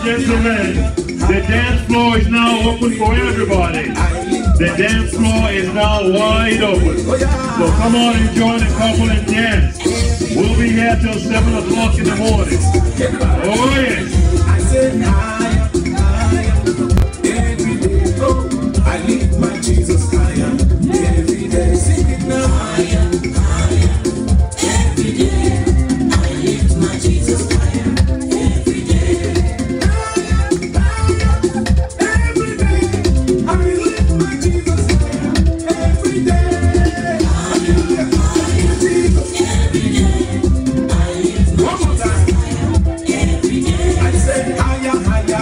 gentlemen, the dance floor is now open for everybody. The dance floor is now wide open. So come on and join the couple and dance. We'll be here till 7 o'clock in the morning. Oh yes. I said higher, every day. Oh, I lift my Jesus higher every day. Sing it now. Higher, every day. I lift my Jesus higher every day. Every day. I lift my Jesus higher every day. Higher, Jesus every day. I lift my one more time. Every day. I said higher, higher.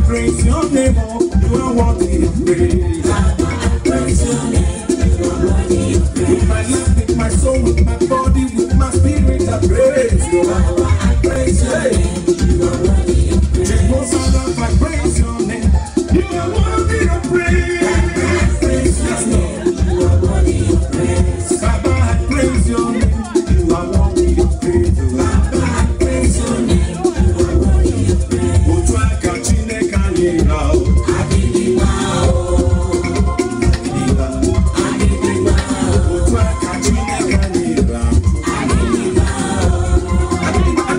praise your name, oh, you are worthy of praise. Baba, I praise your name, you are worthy of praise. With my life, with my soul, with my body, with my spirit, I praise you. Baba, I praise your name, you are worthy of praise. Jehovah, I praise your name, you are worthy of praise. Baba, I praise your name, you are worthy of praise. Baba, I praise your name, you are worthy of praise. Baba, I praise your name, you are worthy of praise. Utwaka chineka nirao, adidiwa o, adidiwa. Utwaka chineka nirao, adidiwa o, adidiwa.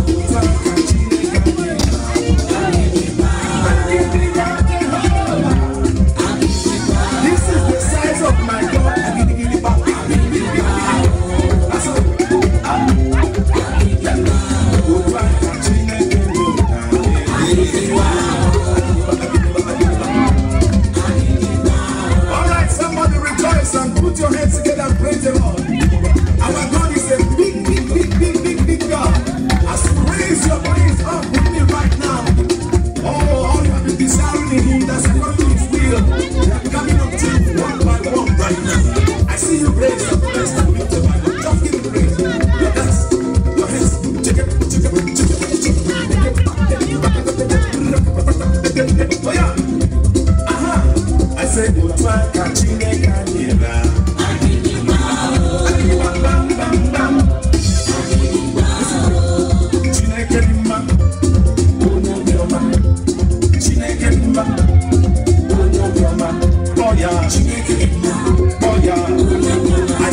Utwaka chineka nirao, adidiwa. This is the size of my God. Adidiwa. That's all. Utwaka chineka nirao. All right, somebody rejoice and put your hands together and praise the Lord. Our God is a big, big, big, big, big, big God. As you raise your praise up with me right now, all you have been desiring in Him, that's according to His will. They are coming up to you one by one right now. I see you raise your praise and lift the Bible. Just give Him praise. Your hands, your hands. Check it, check it, check it, check it. Oh yeah. Aha. I say, Utwaka chineka nira. Adidiwa bam bam bam. Chineke dimma. Onyo bioma. Chineke dimma. Onyo bioma. Oh yeah. Chineke dimma. Oh yeah. I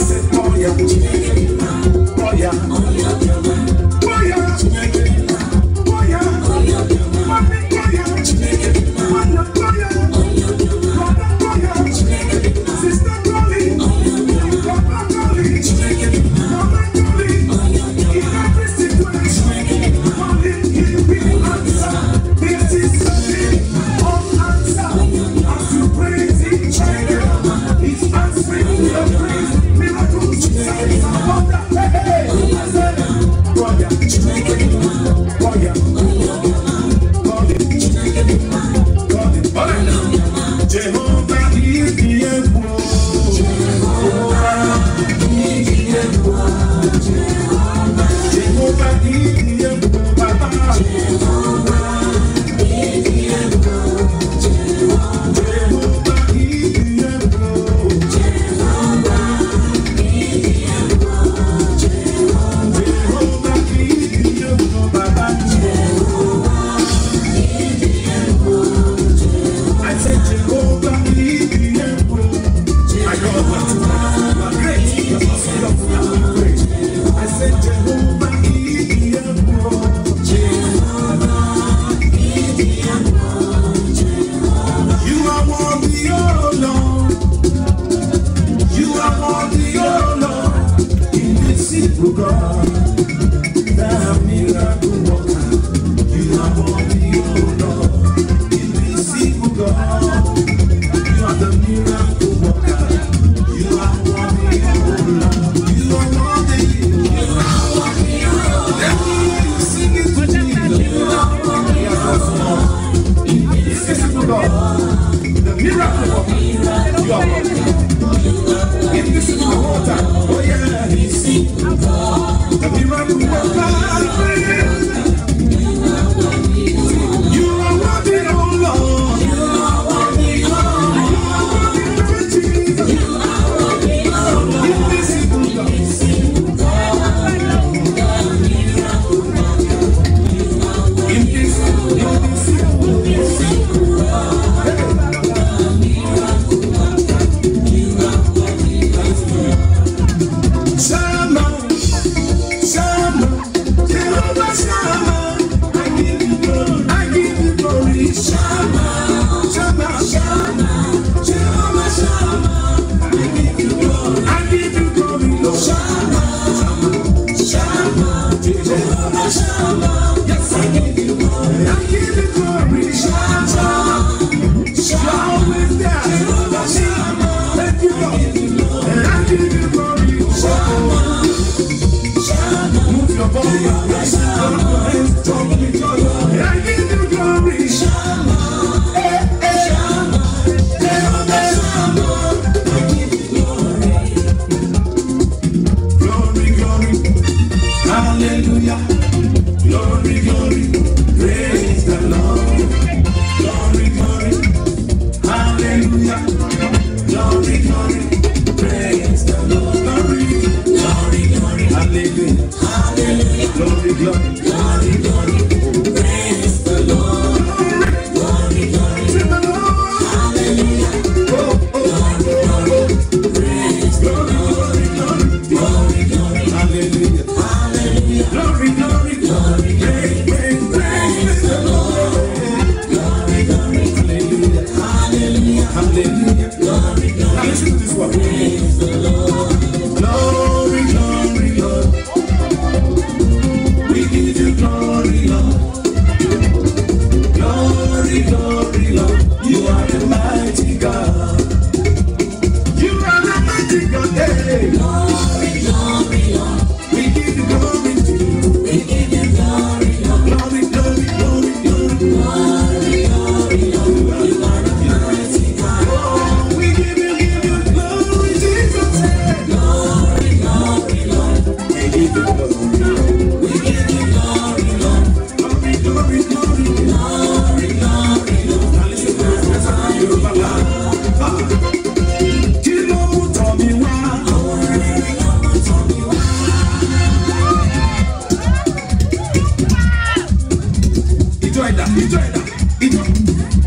ẹ̀dá, ìjọ ẹ̀dá, ìjọ.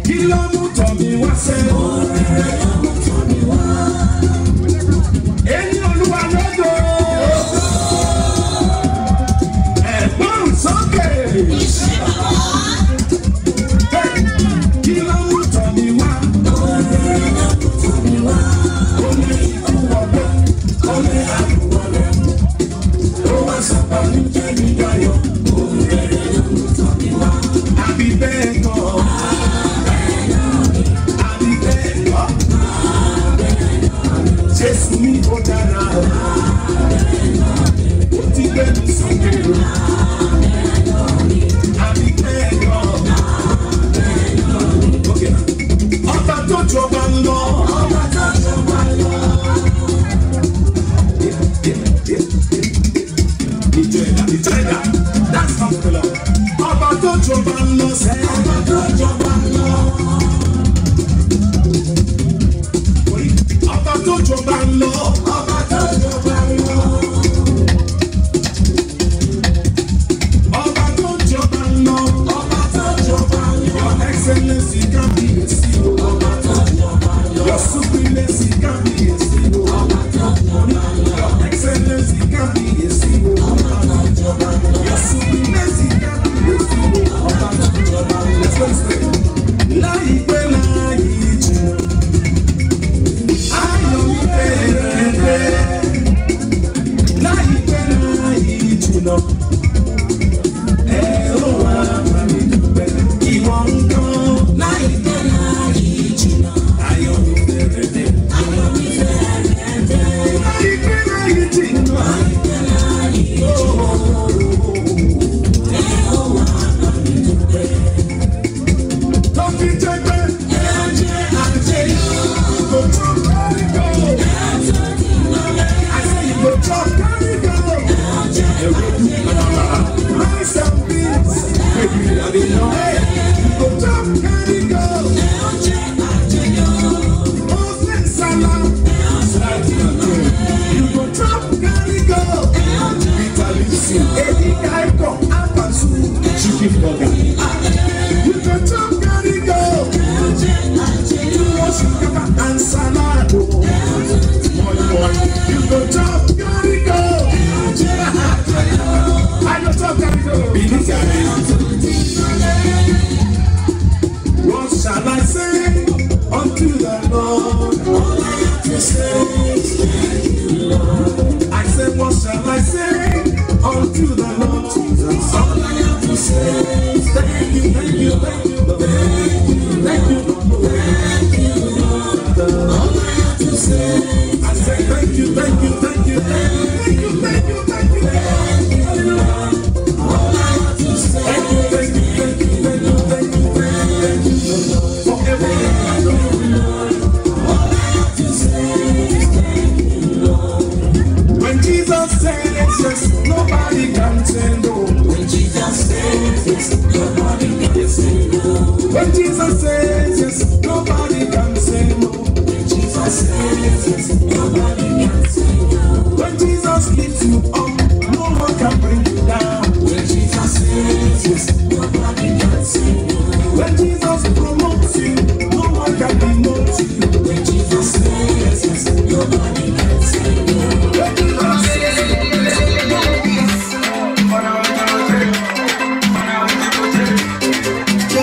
Kí ló mú tọ̀ mi wá sẹ́? Oore ló mú tọ̀ mi wá. Ẹni Olúwa lógo. Ẹ̀gbọ́n sókè. Kí ló mú tọ̀ mi wá? Oore ló mú tọ̀ mi wá. Omi ikú wọ̀gbọ́, omi àrùn wọlé. Ó wá sọ̀pọ̀ ní jẹ́mi dayọ̀. Oore ló mú tọ̀ mi wá. Àbí bẹ́ẹ̀ kọ́. Àbí bẹ́ẹ̀ kọ́. Jésù mi ó dára. Ó ti gbé mi sókè. Àbí bẹ́ẹ̀ kọ́. Okay. Ọba tó jọba ń lọ. Ọba tó jọba ń lọ. Ìjẹ́dá, that's not the law. Ọba tó jọba ń lọ sẹ́. Ọba tó jọba ń lọ. Ọba tó jọba ń lọ. Ọba tó jọba ń lọ. Ọba tó jọba ń lọ. Ọba tó jọba ń lọ. Your excellency can be a seal. Ọba tó jọba ń lọ. Your supremacy can be a seal. Ọba tó jọba ń lọ. Your excellency can be a seal. Ọba tó jọba ń lọ. Your supremacy can be a seal. Ọba tó jọba ń lọ. Let's go straight. Láìpẹ́ láì jù. Ayọ̀ mi bẹ̀rẹ̀. Láìpẹ́ láì jùlọ. Ẹ ó wá bá mi dúpẹ́. Ìwọ ń kọ́. Láìpẹ́ láì jùlọ. Ayọ̀ mi bẹ̀rẹ̀. Ayọ̀ mi bẹ̀rẹ̀. Láìpẹ́ láì jùlọ. Láìpẹ́ láì jùlọ. Ẹ ó wá bá mi dúpẹ́. Lọ́fi jẹ́ pé. Ẹ jẹ́ àjẹyọ̀. Go drop, carry go. I say you go drop, carry go. Rice and beans, baby, I didn't know. You go drop, carry go. Open salad, you go drop, carry go. Vitality, any guy go, Apasu, chicken burger. You go drop, carry go. And salad, you go drop, carry go. I go drop, carry go. What shall I say unto the Lord? All I have to say is thank you, Lord. I say, what shall I say unto the Lord Jesus? All I have to say is thank you, thank you, thank you, Lord. Thank you, Lord. Thank you, Lord. All I have to say, I say thank you, thank you, thank you, thank you, thank you, thank you, thank you, Lord. All I have to say, thank you, thank you, thank you, thank you, thank you, thank you, Lord. For everything I do, Lord. All I have to say is thank you, Lord. When Jesus says yes, nobody can say no. When Jesus says yes, nobody can say no. When Jesus says yes, nobody can say no. When Jesus says yes, nobody can say no. When Jesus lifts you up, no one can bring you down. When Jesus says yes, nobody can say no. When Jesus promotes you, no one can demote you. When Jesus says yes, nobody can say no. When Jesus says yes, nobody can say no.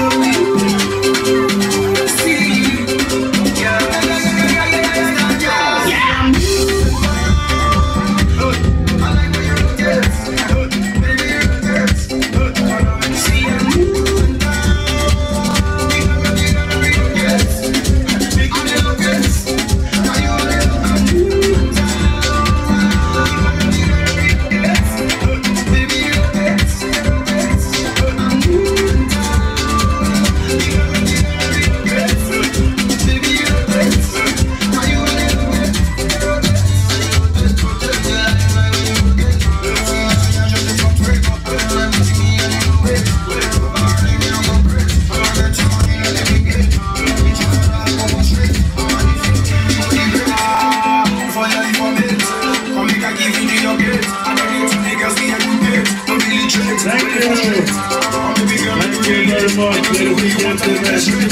much, ladies and gentlemen.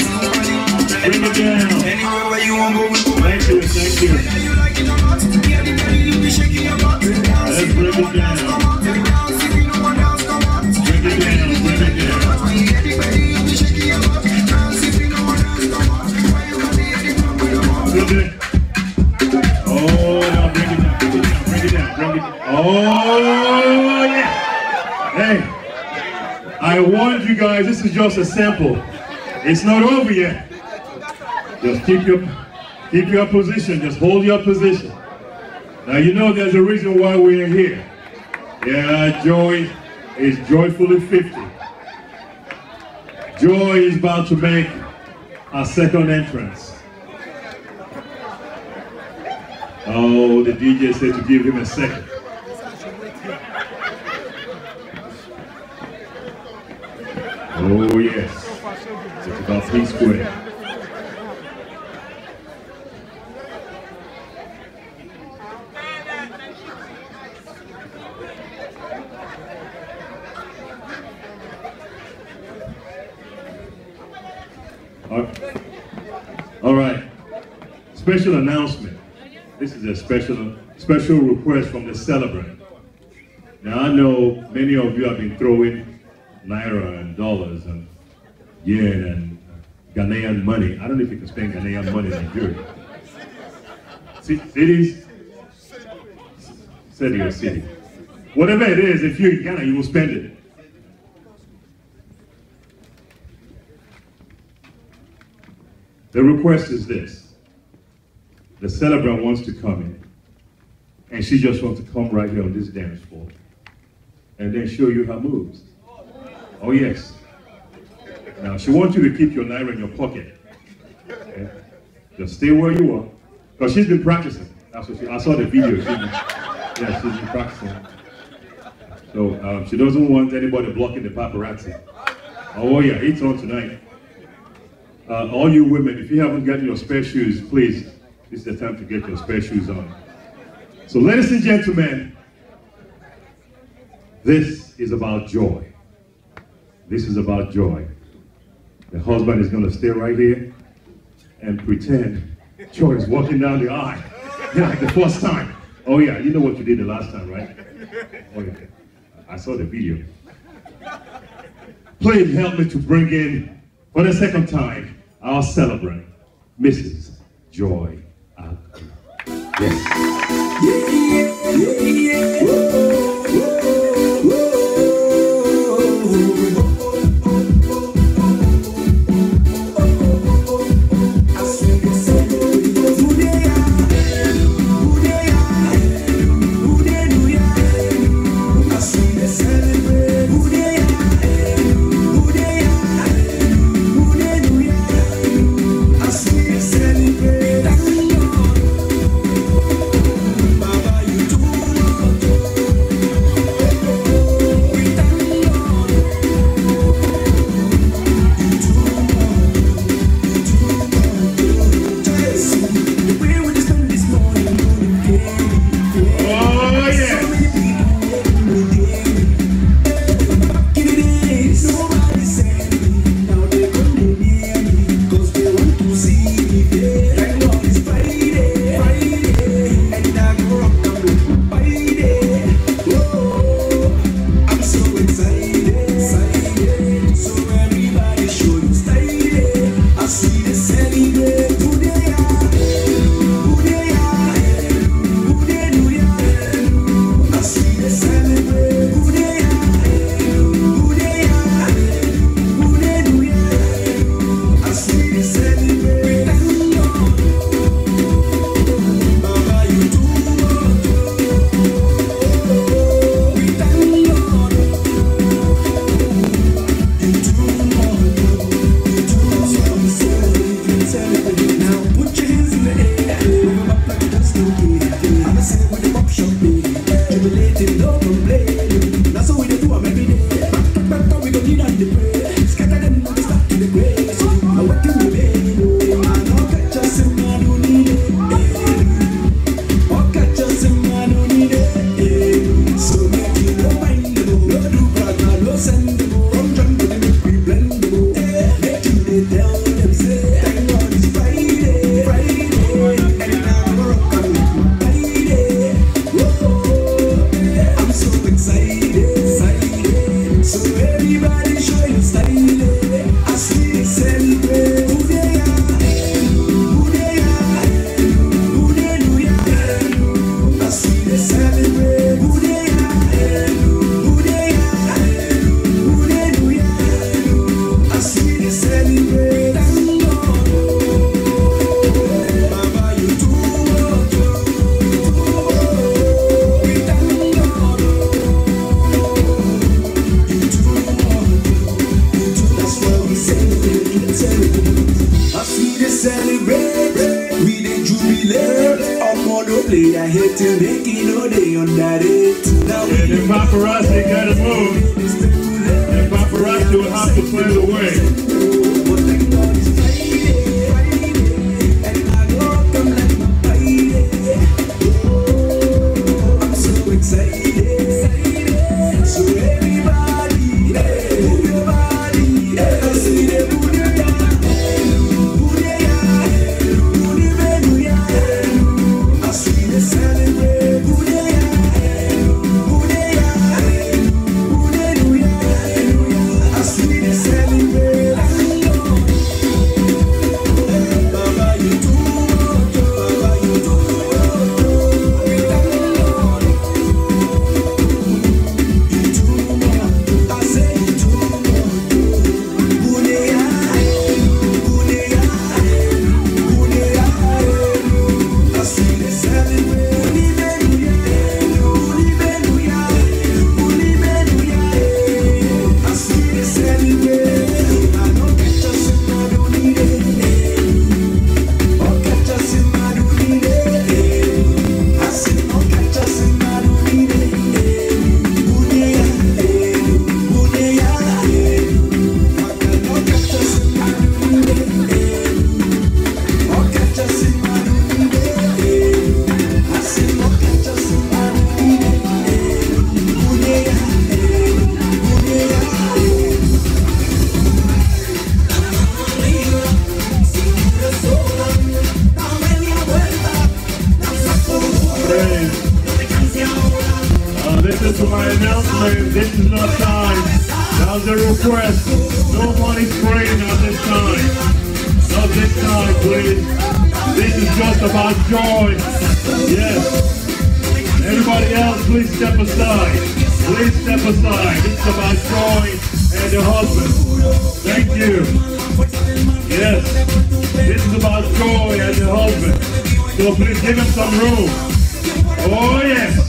Bring it down. Thank you, thank you. Let's bring it down. Bring it down, bring it down. Good. Oh, now bring it down, bring it down, bring it down, bring it down. Oh, yeah. Hey, I warned you guys, this is just a sample. It's not over yet. Just keep your position, just hold your position. Now you know there's a reason why we are here. Yeah, Joy is joyfully 50. Joy is about to make her second entrance. Oh, the DJ said to give him a second. Oh yes, it's about P-Square. All right, special announcement. This is a special request from the celebrant. Now I know many of you have been throwing Naira and dollars and yen and Ghanaian money. I don't know if you can spend Ghanaian money in Nigeria. Cities? City or city. Whatever it is, if you're in Ghana, you will spend it. The request is this. The celebrant wants to come in, and she just wants to come right here on this dance floor and then show you her moves. Oh yes. Now she wants you to keep your Naira in your pocket. Okay? Just stay where you are. Because she's been practicing. That's what I saw the video. She's been practicing. So she doesn't want anybody blocking the paparazzi. Oh yeah, it's on tonight. All you women, if you haven't gotten your spare shoes, please, this is the time to get your spare shoes on. So ladies and gentlemen, this is about joy. This is about joy. The husband is going to stay right here and pretend Joy is walking down the aisle like the first time. Oh yeah, you know what you did the last time, right? Oh yeah, I saw the video. Please help me to bring in, for the second time, our celebrant, Mrs. Joy Agu. Yes. As we dey celebrate, we dey jubilate. Omo no play, I hate to make it, no dey underrate. Now And the paparazzi gotta move. The paparazzi will have to play the way. but thank God it's Friday, and I walk up like my Friday. Oh, I'm so excited. So everybody, move your body. I see the Buddha, as we dey celebrate, as we dey celebrate. Baba, you too much, Baba, you too much. You too much, I say you too much. As we dey celebrate, as we dey celebrate, I don't catch us in my dunide. Oh, catch us in my dunide. I say, oh, catch us in my dunide. Oh, catch us in my dunide. Oh, catch us in my dunide. I say, oh, catch us in my This is my announcement. This is not time. That was a request. Nobody's praying at this time. Not this time, please. This is just about joy. Yes. Everybody else, please step aside. Please step aside. It's about joy and the husband. Thank you. Yes. This is about joy and the husband. So please give him some room. Oh, yes.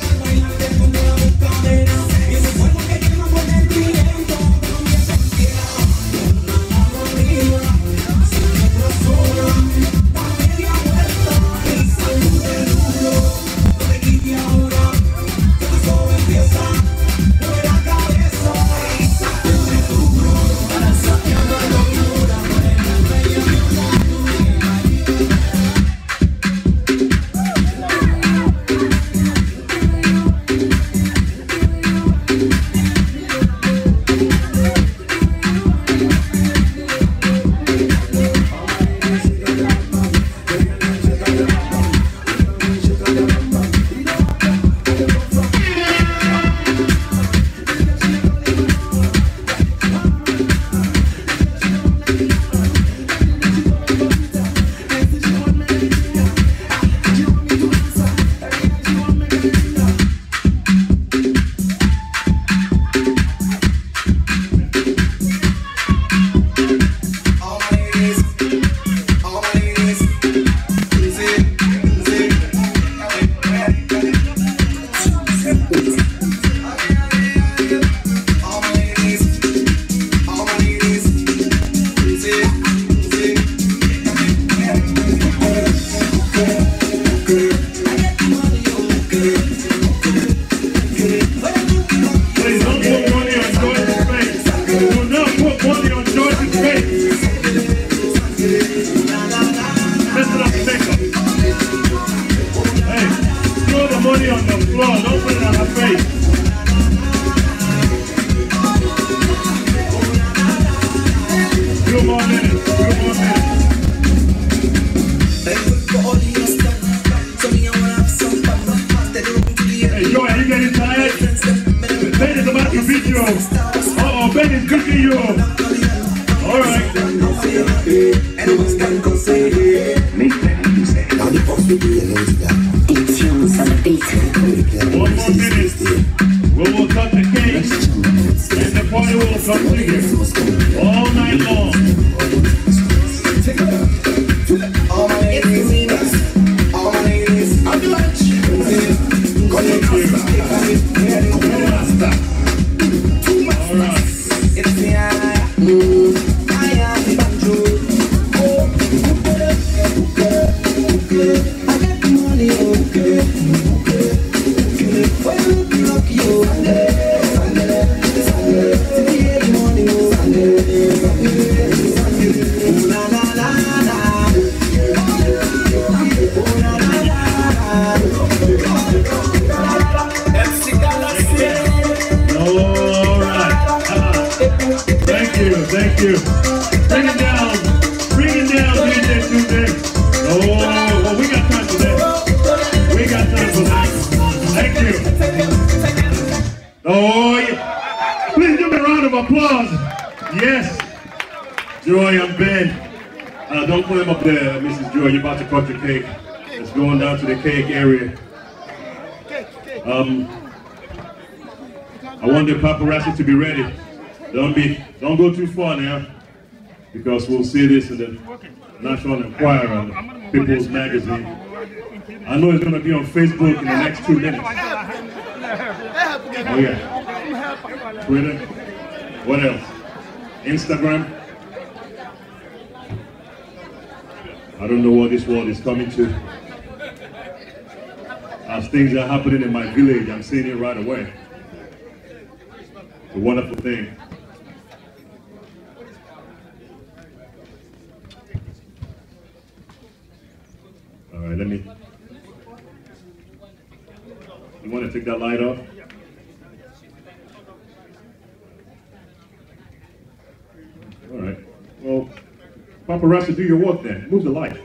I am Bring it down. Bring it down, DJ Tuesday. Oh, well, we got time for that. We got time for that. Thank you. Oh, yeah. Please give me a round of applause. Yes. Joy and Ben. Don't put him up there, Mrs. Joy. You're about to cut your cake. It's going down to the cake area. I want the paparazzi to be ready. Don't go too far now, because we'll see this in the National Enquirer and People's Magazine. I know it's going to be on Facebook in the next 2 minutes. Oh yeah. Twitter. What else? Instagram. I don't know what this world is coming to. As things are happening in my village, I'm seeing it right away. It's a wonderful thing. All right, let me. You want to take that light off? All right. Well, paparazzi, do your work then. Move the light.